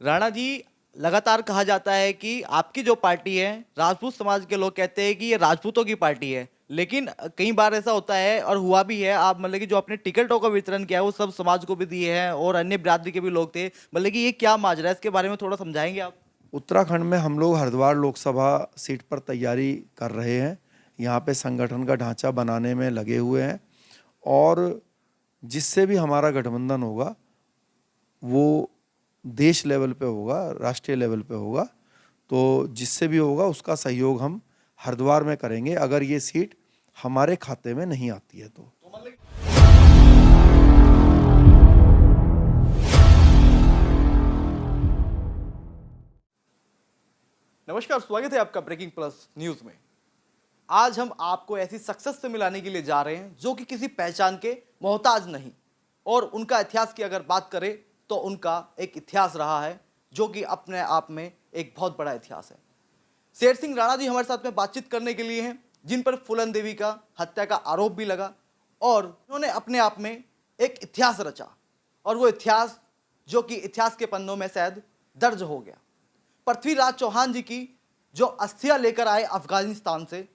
राणा जी, लगातार कहा जाता है कि आपकी जो पार्टी है, राजपूत समाज के लोग कहते हैं कि ये राजपूतों की पार्टी है। लेकिन कई बार ऐसा होता है और हुआ भी है, आप मतलब कि जो अपने टिकटों का वितरण किया है वो सब समाज को भी दिए हैं और अन्य बिरादरी के भी लोग थे। मतलब कि ये क्या माजरा है, इसके बारे में थोड़ा समझाएंगे आप? उत्तराखंड में हम लोग हरिद्वार लोकसभा सीट पर तैयारी कर रहे हैं। यहाँ पे संगठन का ढांचा बनाने में लगे हुए हैं और जिससे भी हमारा गठबंधन होगा वो देश लेवल पे होगा, राष्ट्रीय लेवल पे होगा। तो जिससे भी होगा उसका सहयोग हम हरिद्वार में करेंगे अगर ये सीट हमारे खाते में नहीं आती है तो। नमस्कार, स्वागत है आपका ब्रेकिंग प्लस न्यूज में। आज हम आपको ऐसी सक्सेस से मिलाने के लिए जा रहे हैं जो कि किसी पहचान के मोहताज नहीं। और उनका इतिहास की अगर बात करें तो उनका एक इतिहास रहा है जो कि अपने आप में एक बहुत बड़ा इतिहास है। शेर सिंह राणा जी हमारे साथ में बातचीत करने के लिए हैं, जिन पर फूलन देवी का हत्या का आरोप भी लगा और उन्होंने अपने आप में एक इतिहास रचा। और वो इतिहास जो कि इतिहास के पन्नों में शायद दर्ज हो गया। पृथ्वीराज चौहान जी की जो अस्थियां लेकर आए अफगानिस्तान से,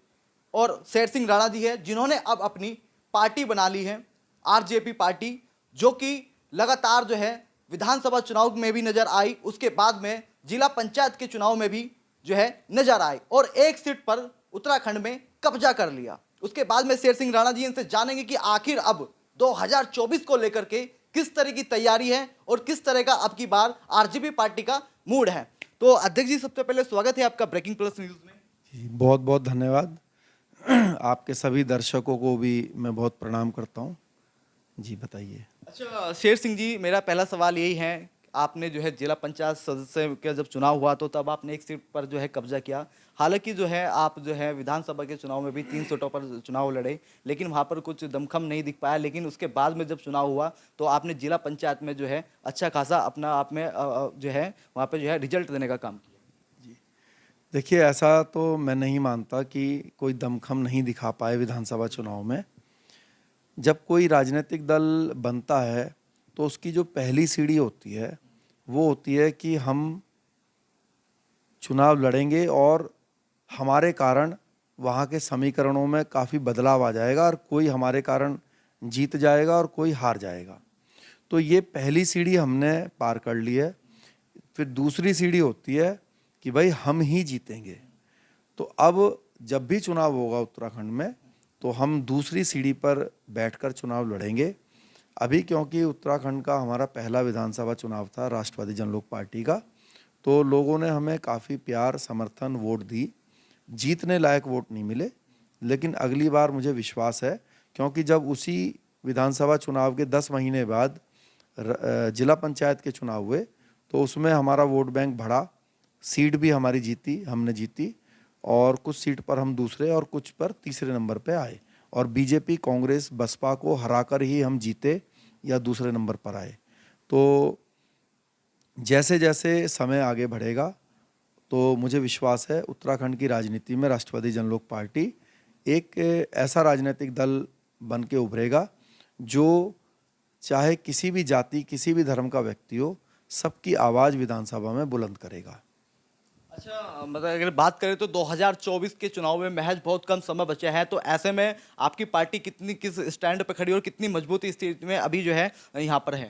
और शेर सिंह राणा जी है जिन्होंने अब अपनी पार्टी बना ली है, आरजेपी पार्टी, जो कि लगातार जो है विधानसभा चुनाव में भी नजर आई, उसके बाद में जिला पंचायत के चुनाव में भी जो है नजर आई और एक सीट पर उत्तराखंड में कब्जा कर लिया। उसके बाद में शेर सिंह राणा जी इनसे जानेंगे कि आखिर अब 2024 को लेकर के किस तरह की तैयारी है और किस तरह का अब की बार आरजेपी पार्टी का मूड है। तो अध्यक्ष जी, सबसे पहले स्वागत है आपका ब्रेकिंग प्लस न्यूज में। जी, बहुत बहुत धन्यवाद। आपके सभी दर्शकों को भी मैं बहुत प्रणाम करता हूँ। जी बताइए। अच्छा शेर सिंह जी, मेरा पहला सवाल यही है, आपने जो है जिला पंचायत सदस्य का जब चुनाव हुआ तो तब आपने एक सीट पर जो है कब्जा किया। हालांकि जो है आप जो है विधानसभा के चुनाव में भी 3 सीटों पर चुनाव लड़े, लेकिन वहां पर कुछ दमखम नहीं दिख पाया। लेकिन उसके बाद में जब चुनाव हुआ तो आपने जिला पंचायत में जो है अच्छा खासा अपना आप में जो है वहाँ पे जो है रिजल्ट देने का काम किया। देखिए, ऐसा तो मैं नहीं मानता कि कोई दमखम नहीं दिखा पाए विधानसभा चुनाव में। जब कोई राजनीतिक दल बनता है तो उसकी जो पहली सीढ़ी होती है वो होती है कि हम चुनाव लड़ेंगे और हमारे कारण वहाँ के समीकरणों में काफ़ी बदलाव आ जाएगा और कोई हमारे कारण जीत जाएगा और कोई हार जाएगा। तो ये पहली सीढ़ी हमने पार कर ली है। फिर दूसरी सीढ़ी होती है कि भाई हम ही जीतेंगे। तो अब जब भी चुनाव होगा उत्तराखंड में तो हम दूसरी सीढ़ी पर बैठकर चुनाव लड़ेंगे। अभी क्योंकि उत्तराखंड का हमारा पहला विधानसभा चुनाव था राष्ट्रवादी जनलोक पार्टी का, तो लोगों ने हमें काफ़ी प्यार, समर्थन, वोट दी। जीतने लायक वोट नहीं मिले, लेकिन अगली बार मुझे विश्वास है, क्योंकि जब उसी विधानसभा चुनाव के 10 महीने बाद जिला पंचायत के चुनाव हुए तो उसमें हमारा वोट बैंक बढ़ा, सीट भी हमारी जीती, हमने जीती और कुछ सीट पर हम दूसरे और कुछ पर तीसरे नंबर पे आए और बीजेपी, कांग्रेस, बसपा को हराकर ही हम जीते या दूसरे नंबर पर आए। तो जैसे जैसे समय आगे बढ़ेगा तो मुझे विश्वास है उत्तराखंड की राजनीति में राष्ट्रवादी जनलोक पार्टी एक ऐसा राजनीतिक दल बन के उभरेगा जो चाहे किसी भी जाति, किसी भी धर्म का व्यक्ति हो, सबकी आवाज़ विधानसभा में बुलंद करेगा। अच्छा, मतलब अगर बात करें तो 2024 के चुनाव में महज बहुत कम समय बचा है, तो ऐसे में आपकी पार्टी कितनी किस स्टैंड पे खड़ी और कितनी मजबूती स्थिति में अभी जो है यहाँ पर है?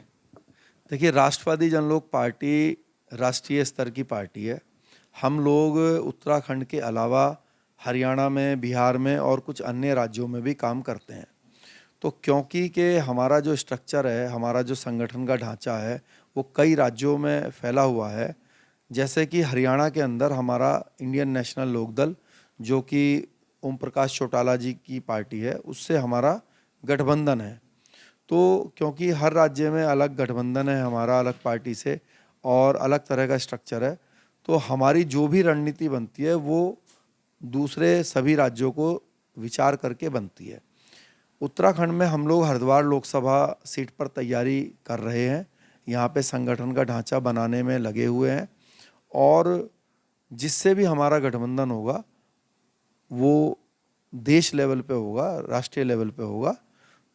देखिए, राष्ट्रवादी जनलोक पार्टी राष्ट्रीय स्तर की पार्टी है। हम लोग उत्तराखंड के अलावा हरियाणा में, बिहार में और कुछ अन्य राज्यों में भी काम करते हैं। तो क्योंकि कि हमारा जो स्ट्रक्चर है, हमारा जो संगठन का ढांचा है वो कई राज्यों में फैला हुआ है। जैसे कि हरियाणा के अंदर हमारा इंडियन नेशनल लोकदल, जो कि ओम प्रकाश चौटाला जी की पार्टी है, उससे हमारा गठबंधन है। तो क्योंकि हर राज्य में अलग गठबंधन है हमारा, अलग पार्टी से और अलग तरह का स्ट्रक्चर है, तो हमारी जो भी रणनीति बनती है वो दूसरे सभी राज्यों को विचार करके बनती है। उत्तराखंड में हम लोग हरिद्वार लोकसभा सीट पर तैयारी कर रहे हैं। यहाँ पे संगठन का ढांचा बनाने में लगे हुए हैं और जिससे भी हमारा गठबंधन होगा वो देश लेवल पे होगा, राष्ट्रीय लेवल पे होगा।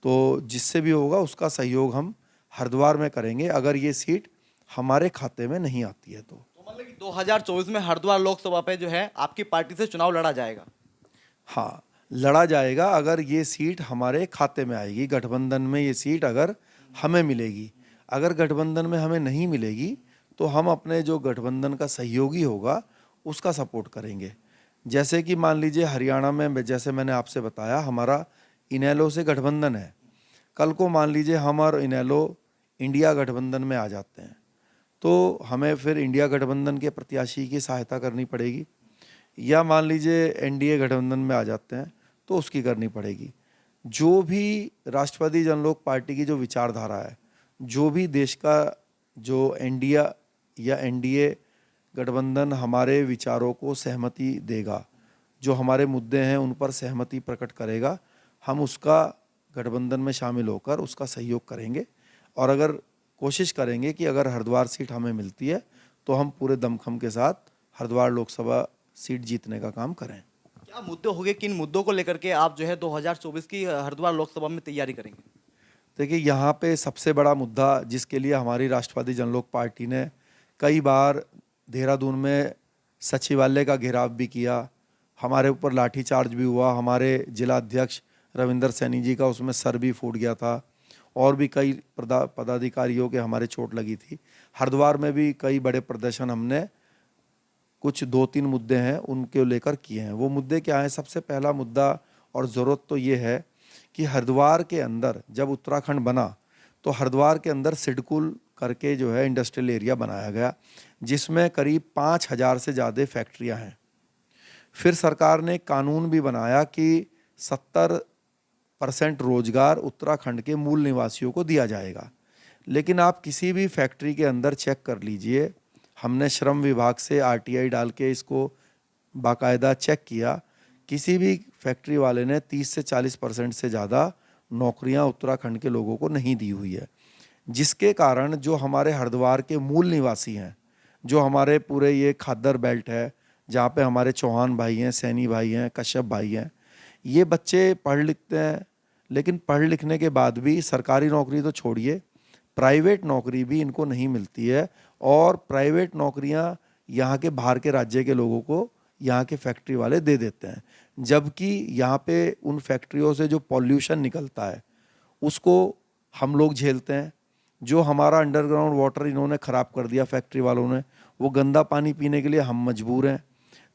तो जिससे भी होगा उसका सहयोग हम हरिद्वार में करेंगे अगर ये सीट हमारे खाते में नहीं आती है। तो मतलब कि 2024 में हरिद्वार लोकसभा पे जो है आपकी पार्टी से चुनाव लड़ा जाएगा। हाँ, लड़ा जाएगा अगर ये सीट हमारे खाते में आएगी, गठबंधन में ये सीट अगर हमें मिलेगी। अगर गठबंधन में हमें नहीं मिलेगी तो हम अपने जो गठबंधन का सहयोगी होगा उसका सपोर्ट करेंगे। जैसे कि मान लीजिए हरियाणा में, जैसे मैंने आपसे बताया, हमारा इनेलो से गठबंधन है। कल को मान लीजिए हम और इनेलो इंडिया गठबंधन में आ जाते हैं तो हमें फिर इंडिया गठबंधन के प्रत्याशी की सहायता करनी पड़ेगी, या मान लीजिए एनडीए गठबंधन में आ जाते हैं तो उसकी करनी पड़ेगी। जो भी राष्ट्रवादी जनलोक पार्टी की जो विचारधारा है, जो भी देश का जो इंडिया या एनडीए गठबंधन हमारे विचारों को सहमति देगा, जो हमारे मुद्दे हैं उन पर सहमति प्रकट करेगा, हम उसका गठबंधन में शामिल होकर उसका सहयोग करेंगे। और अगर कोशिश करेंगे कि अगर हरिद्वार सीट हमें मिलती है तो हम पूरे दमखम के साथ हरिद्वार लोकसभा सीट जीतने का काम करें। क्या मुद्दे होंगे, किन मुद्दों को लेकर के आप जो है 2024 की हरिद्वार लोकसभा में तैयारी करेंगे? देखिए, यहाँ पे सबसे बड़ा मुद्दा जिसके लिए हमारी राष्ट्रवादी जनलोक पार्टी ने कई बार देहरादून में सचिवालय का घेराव भी किया, हमारे ऊपर लाठीचार्ज भी हुआ, हमारे जिला अध्यक्ष रविंदर सैनी जी का उसमें सर भी फूट गया था, और भी कई पदाधिकारियों के हमारे चोट लगी थी। हरिद्वार में भी कई बड़े प्रदर्शन हमने कुछ 2-3 मुद्दे हैं उनके लेकर किए हैं। वो मुद्दे क्या हैं? सबसे पहला मुद्दा और ज़रूरत तो ये है कि हरिद्वार के अंदर जब उत्तराखंड बना तो हरिद्वार के अंदर सिडकुल करके जो है इंडस्ट्रियल एरिया बनाया गया, जिसमें करीब 5,000 से ज़्यादा फैक्ट्रियां हैं। फिर सरकार ने कानून भी बनाया कि 70% रोजगार उत्तराखंड के मूल निवासियों को दिया जाएगा। लेकिन आप किसी भी फैक्ट्री के अंदर चेक कर लीजिए, हमने श्रम विभाग से आरटीआई डाल के इसको बाकायदा चेक किया, किसी भी फैक्ट्री वाले ने 30 से 40% से ज़्यादा नौकरियां उत्तराखंड के लोगों को नहीं दी हुई है। जिसके कारण जो हमारे हरिद्वार के मूल निवासी हैं, जो हमारे पूरे ये खादर बेल्ट है जहाँ पे हमारे चौहान भाई हैं, सैनी भाई हैं, कश्यप भाई हैं, ये बच्चे पढ़ लिखते हैं, लेकिन पढ़ लिखने के बाद भी सरकारी नौकरी तो छोड़िए, प्राइवेट नौकरी भी इनको नहीं मिलती है। और प्राइवेट नौकरियां यहाँ के बाहर के राज्य के लोगों को यहाँ के फैक्ट्री वाले दे देते हैं, जबकि यहाँ पे उन फैक्ट्रियों से जो पॉल्यूशन निकलता है उसको हम लोग झेलते हैं। जो हमारा अंडरग्राउंड वाटर इन्होंने ख़राब कर दिया फैक्ट्री वालों ने, वो गंदा पानी पीने के लिए हम मजबूर हैं।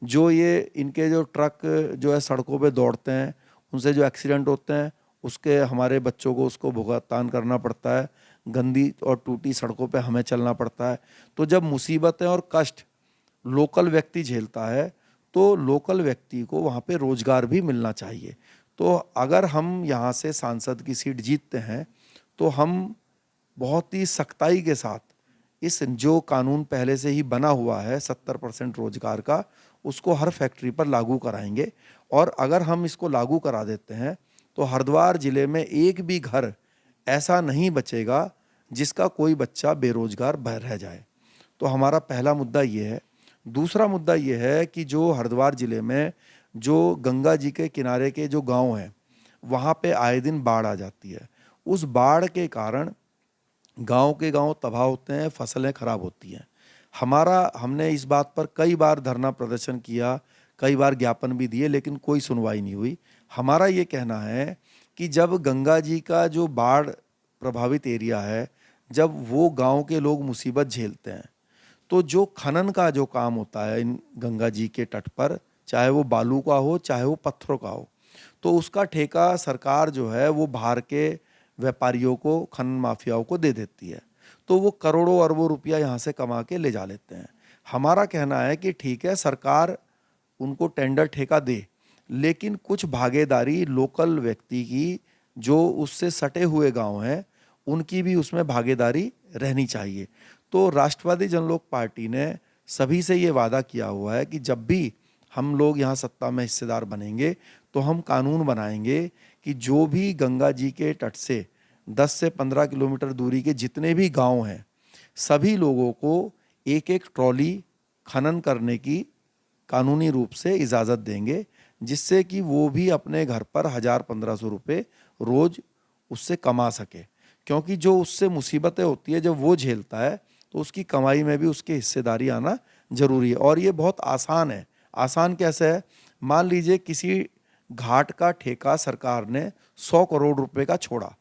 जो ये इनके जो ट्रक जो है सड़कों पे दौड़ते हैं, उनसे जो एक्सीडेंट होते हैं उसके हमारे बच्चों को उसको भुगतान करना पड़ता है, गंदी और टूटी सड़कों पे हमें चलना पड़ता है। तो जब मुसीबतें और कष्ट लोकल व्यक्ति झेलता है तो लोकल व्यक्ति को वहाँ पे रोजगार भी मिलना चाहिए। तो अगर हम यहाँ से सांसद की सीट जीतते हैं तो हम बहुत ही सख्ताई के साथ इस जो कानून पहले से ही बना हुआ है 70% रोजगार का, उसको हर फैक्ट्री पर लागू कराएंगे। और अगर हम इसको लागू करा देते हैं तो हरिद्वार जिले में एक भी घर ऐसा नहीं बचेगा जिसका कोई बच्चा बेरोजगार रह जाए। तो हमारा पहला मुद्दा ये है। दूसरा मुद्दा ये है कि जो हरिद्वार जिले में जो गंगा जी के किनारे के जो गांव हैं वहाँ पे आए दिन बाढ़ आ जाती है। उस बाढ़ के कारण गांव के गांव तबाह होते हैं, फसलें खराब होती हैं। हमने इस बात पर कई बार धरना प्रदर्शन किया, कई बार ज्ञापन भी दिए, लेकिन कोई सुनवाई नहीं हुई। हमारा ये कहना है कि जब गंगा जी का जो बाढ़ प्रभावित एरिया है, जब वो गांव के लोग मुसीबत झेलते हैं तो जो खनन का जो काम होता है इन गंगा जी के तट पर, चाहे वो बालू का हो चाहे वो पत्थरों का हो, तो उसका ठेका सरकार जो है वो बाहर के व्यापारियों को, खनन माफियाओं को दे देती है। तो वो करोड़ों अरबों रुपया यहाँ से कमा के ले जा लेते हैं। हमारा कहना है कि ठीक है, सरकार उनको टेंडर ठेका दे, लेकिन कुछ भागीदारी लोकल व्यक्ति की, जो उससे सटे हुए गांव हैं, उनकी भी उसमें भागीदारी रहनी चाहिए। तो राष्ट्रवादी जनलोक पार्टी ने सभी से ये वादा किया हुआ है कि जब भी हम लोग यहाँ सत्ता में हिस्सेदार बनेंगे तो हम कानून बनाएंगे कि जो भी गंगा जी के तट से 10 से 15 किलोमीटर दूरी के जितने भी गांव हैं, सभी लोगों को एक एक ट्रॉली खनन करने की कानूनी रूप से इजाज़त देंगे, जिससे कि वो भी अपने घर पर 1,000-1,500 रुपये रोज़ उससे कमा सके। क्योंकि जो उससे मुसीबतें होती है जब वो झेलता है तो उसकी कमाई में भी उसकी हिस्सेदारी आना जरूरी है। और ये बहुत आसान है। आसान कैसे है? मान लीजिए किसी घाट का ठेका सरकार ने 100 करोड़ रुपए का छोड़ा,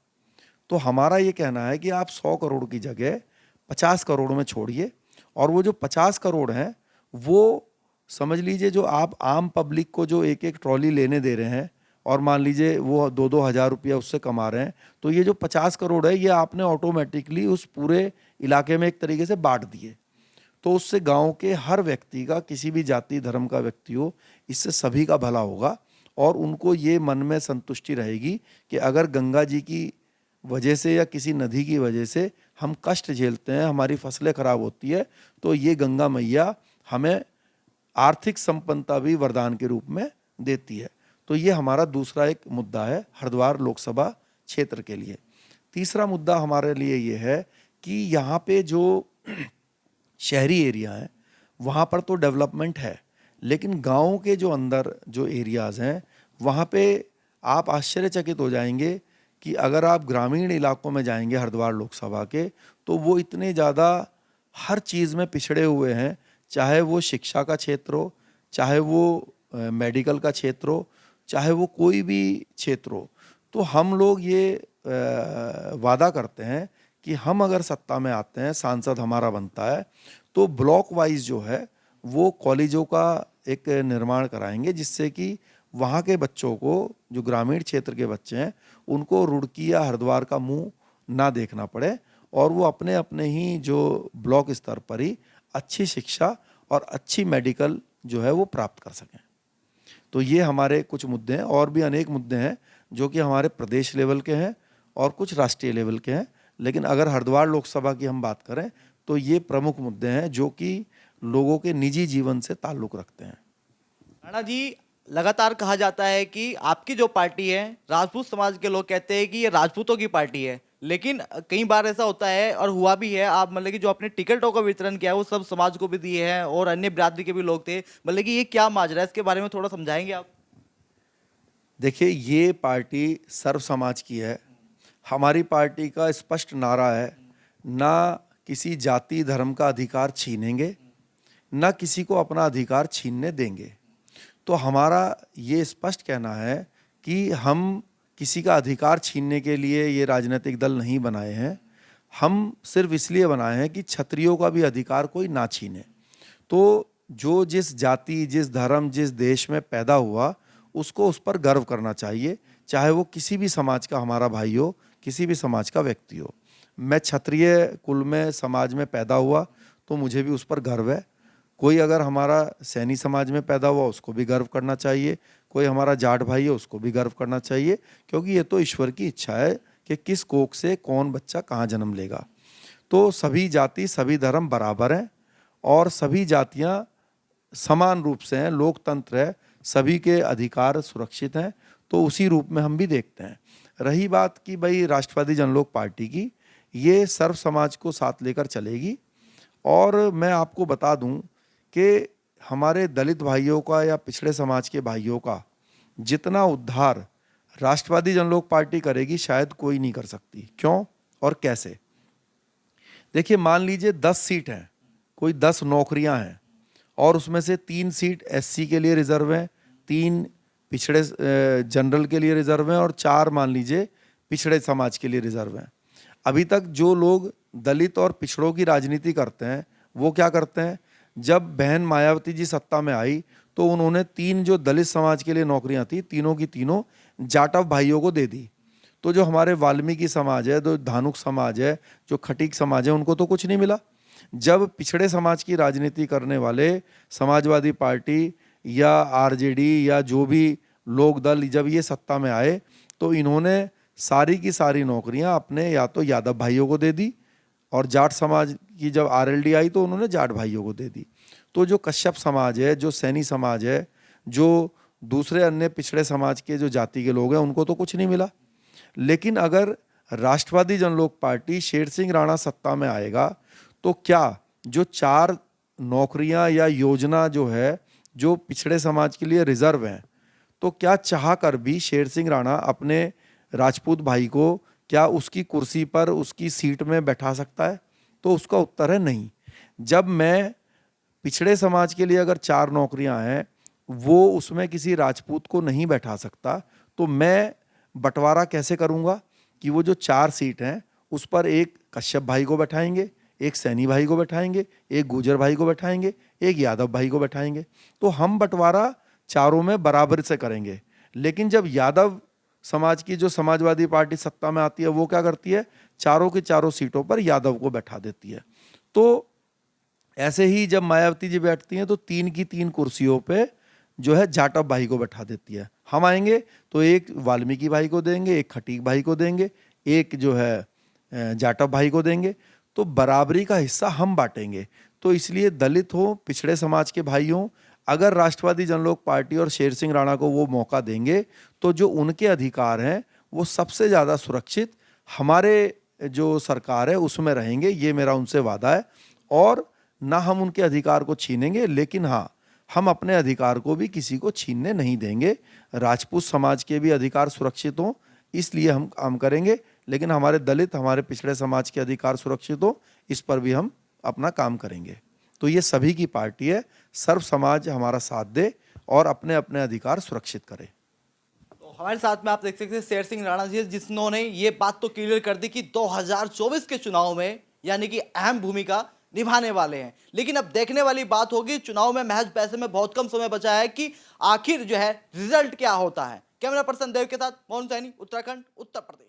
तो हमारा ये कहना है कि आप 100 करोड़ की जगह 50 करोड़ में छोड़िए, और वो जो 50 करोड़ हैं वो समझ लीजिए जो आप आम पब्लिक को जो एक एक ट्रॉली लेने दे रहे हैं, और मान लीजिए वो 2-2 हज़ार रुपया उससे कमा रहे हैं, तो ये जो 50 करोड़ है ये आपने ऑटोमेटिकली उस पूरे इलाके में एक तरीके से बांट दिए। तो उससे गांव के हर व्यक्ति का, किसी भी जाति धर्म का व्यक्ति हो, इससे सभी का भला होगा, और उनको ये मन में संतुष्टि रहेगी कि अगर गंगा जी की वजह से या किसी नदी की वजह से हम कष्ट झेलते हैं, हमारी फसलें खराब होती है, तो ये गंगा मैया हमें आर्थिक संपन्नता भी वरदान के रूप में देती है। तो ये हमारा दूसरा एक मुद्दा है हरिद्वार लोकसभा क्षेत्र के लिए। तीसरा मुद्दा हमारे लिए ये है कि यहाँ पे जो शहरी एरिया है वहाँ पर तो डेवलपमेंट है, लेकिन गाँव के जो अंदर जो एरियाज़ हैं वहाँ पे आप आश्चर्यचकित हो जाएंगे कि अगर आप ग्रामीण इलाकों में जाएंगे हरिद्वार लोकसभा के, तो वो इतने ज़्यादा हर चीज़ में पिछड़े हुए हैं, चाहे वो शिक्षा का क्षेत्र हो, चाहे वो मेडिकल का क्षेत्र हो, चाहे वो कोई भी क्षेत्र हो। तो हम लोग ये वादा करते हैं कि हम अगर सत्ता में आते हैं, सांसद हमारा बनता है, तो ब्लॉक वाइज जो है वो कॉलेजों का एक निर्माण कराएंगे, जिससे कि वहाँ के बच्चों को, जो ग्रामीण क्षेत्र के बच्चे हैं, उनको रुड़की या हरिद्वार का मुंह ना देखना पड़े, और वो अपने अपने ही जो ब्लॉक स्तर पर ही अच्छी शिक्षा और अच्छी मेडिकल जो है वो प्राप्त कर सकें। तो ये हमारे कुछ मुद्दे हैं, और भी अनेक मुद्दे हैं जो कि हमारे प्रदेश लेवल के हैं और कुछ राष्ट्रीय लेवल के हैं, लेकिन अगर हरिद्वार लोकसभा की हम बात करें तो ये प्रमुख मुद्दे हैं जो कि लोगों के निजी जीवन से ताल्लुक़ रखते हैं। राणा जी, लगातार कहा जाता है कि आपकी जो पार्टी है, राजपूत समाज के लोग कहते हैं कि ये राजपूतों की पार्टी है, लेकिन कई बार ऐसा होता है और हुआ भी है, आप मतलब कि जो अपने टिकटों का वितरण किया है वो सब समाज को भी दिए हैं और अन्य बिरादरी के भी लोग थे, मतलब कि ये क्या माजरा है, इसके बारे में थोड़ा समझाएंगे आप? देखिए, ये पार्टी सर्व समाज की है। हमारी पार्टी का स्पष्ट नारा है, ना किसी जाति धर्म का अधिकार छीनेंगे, ना किसी को अपना अधिकार छीनने देंगे। तो हमारा ये स्पष्ट कहना है कि हम किसी का अधिकार छीनने के लिए ये राजनीतिक दल नहीं बनाए हैं, हम सिर्फ इसलिए बनाए हैं कि क्षत्रियों का भी अधिकार कोई ना छीने। तो जो जिस जाति, जिस धर्म, जिस देश में पैदा हुआ, उसको उस पर गर्व करना चाहिए, चाहे वो किसी भी समाज का हमारा भाई हो, किसी भी समाज का व्यक्ति हो। मैं क्षत्रिय कुल में, समाज में पैदा हुआ, तो मुझे भी उस पर गर्व है। कोई अगर हमारा सैनी समाज में पैदा हुआ, उसको भी गर्व करना चाहिए। कोई हमारा जाट भाई है, उसको भी गर्व करना चाहिए, क्योंकि ये तो ईश्वर की इच्छा है कि किस कोख से कौन बच्चा कहाँ जन्म लेगा। तो सभी जाति, सभी धर्म बराबर हैं, और सभी जातियाँ समान रूप से हैं, लोकतंत्र है, सभी के अधिकार सुरक्षित हैं। तो उसी रूप में हम भी देखते हैं। रही बात कि भाई राष्ट्रवादी जनलोक पार्टी की, ये सर्व समाज को साथ लेकर चलेगी। और मैं आपको बता दूं कि हमारे दलित भाइयों का या पिछड़े समाज के भाइयों का जितना उद्धार राष्ट्रवादी जनलोक पार्टी करेगी, शायद कोई नहीं कर सकती। क्यों और कैसे? देखिए, मान लीजिए 10 सीट हैं, कोई 10 नौकरियां हैं, और उसमें से 3 सीट एससी के लिए रिजर्व हैं, 3 पिछड़े जनरल के लिए रिजर्व हैं, और 4 मान लीजिए पिछड़े समाज के लिए रिजर्व हैं। अभी तक जो लोग दलित और पिछड़ों की राजनीति करते हैं, वो क्या करते हैं? जब बहन मायावती जी सत्ता में आई, तो उन्होंने 3 जो दलित समाज के लिए नौकरियां थी, तीनों की तीनों जाटव भाइयों को दे दी। तो जो हमारे वाल्मीकि समाज है, जो धानुक समाज है, जो खटीक समाज है, उनको तो कुछ नहीं मिला। जब पिछड़े समाज की राजनीति करने वाले समाजवादी पार्टी या आरजेडी या जो भी लोक दल जब ये सत्ता में आए, तो इन्होंने सारी की सारी नौकरियां अपने या तो यादव भाइयों को दे दी, और जाट समाज की जब आरएलडी आई तो उन्होंने जाट भाइयों को दे दी। तो जो कश्यप समाज है, जो सैनी समाज है, जो दूसरे अन्य पिछड़े समाज के जो जाति के लोग हैं, उनको तो कुछ नहीं मिला। लेकिन अगर राष्ट्रवादी जनलोक पार्टी शेर सिंह राणा सत्ता में आएगा, तो क्या जो 4 नौकरियां या योजना जो है जो पिछड़े समाज के लिए रिजर्व हैं, तो क्या चाह कर भी शेर सिंह राणा अपने राजपूत भाई को क्या उसकी कुर्सी पर, उसकी सीट में बैठा सकता है? तो उसका उत्तर है नहीं। जब मैं पिछड़े समाज के लिए अगर 4 नौकरियां हैं, वो उसमें किसी राजपूत को नहीं बैठा सकता, तो मैं बंटवारा कैसे करूंगा कि वो जो 4 सीट हैं उस पर एक कश्यप भाई को बैठाएंगे, एक सैनी भाई को बैठाएंगे, एक गुजर भाई को बैठाएंगे, एक यादव भाई को बैठाएंगे। तो हम बंटवारा चारों में बराबर से करेंगे। लेकिन जब यादव समाज की जो समाजवादी पार्टी सत्ता में आती है, वो क्या करती है, चारों की चारों सीटों पर यादव को बैठा देती है। तो ऐसे ही जब मायावती जी बैठती हैं तो 3 की 3 कुर्सियों पे जो है जाटव भाई को बैठा देती है। हम आएंगे तो एक वाल्मीकि भाई को देंगे, एक खटीक भाई को देंगे, एक जो है जाटव भाई को देंगे। तो बराबरी का हिस्सा हम बांटेंगे। तो इसलिए दलित हो, पिछड़े समाज के भाई हों, अगर राष्ट्रवादी जनलोक पार्टी और शेर सिंह राणा को वो मौका देंगे तो जो उनके अधिकार हैं वो सबसे ज़्यादा सुरक्षित हमारे जो सरकार है उसमें रहेंगे। ये मेरा उनसे वादा है। और ना हम उनके अधिकार को छीनेंगे, लेकिन हाँ, हम अपने अधिकार को भी किसी को छीनने नहीं देंगे। राजपूत समाज के भी अधिकार सुरक्षित हों, इसलिए हम काम करेंगे। लेकिन हमारे दलित, हमारे पिछड़े समाज के अधिकार सुरक्षित हो, इस पर भी हम अपना काम करेंगे। तो ये सभी की पार्टी है। सर्व समाज हमारा साथ दे और अपने अपने अधिकार सुरक्षित करे। तो हमारे साथ में आप देख सकते हैं शेर सिंह राणा जी, जिन्होंने ये बात तो क्लियर कर दी कि 2024 के चुनाव में यानी कि अहम भूमिका निभाने वाले हैं। लेकिन अब देखने वाली बात होगी, चुनाव में महज पैसे में बहुत कम समय बचा है कि आखिर जो है रिजल्ट क्या होता है। कैमरा पर्सन देव के साथ मोहन सैनी, उत्तराखंड, उत्तर प्रदेश।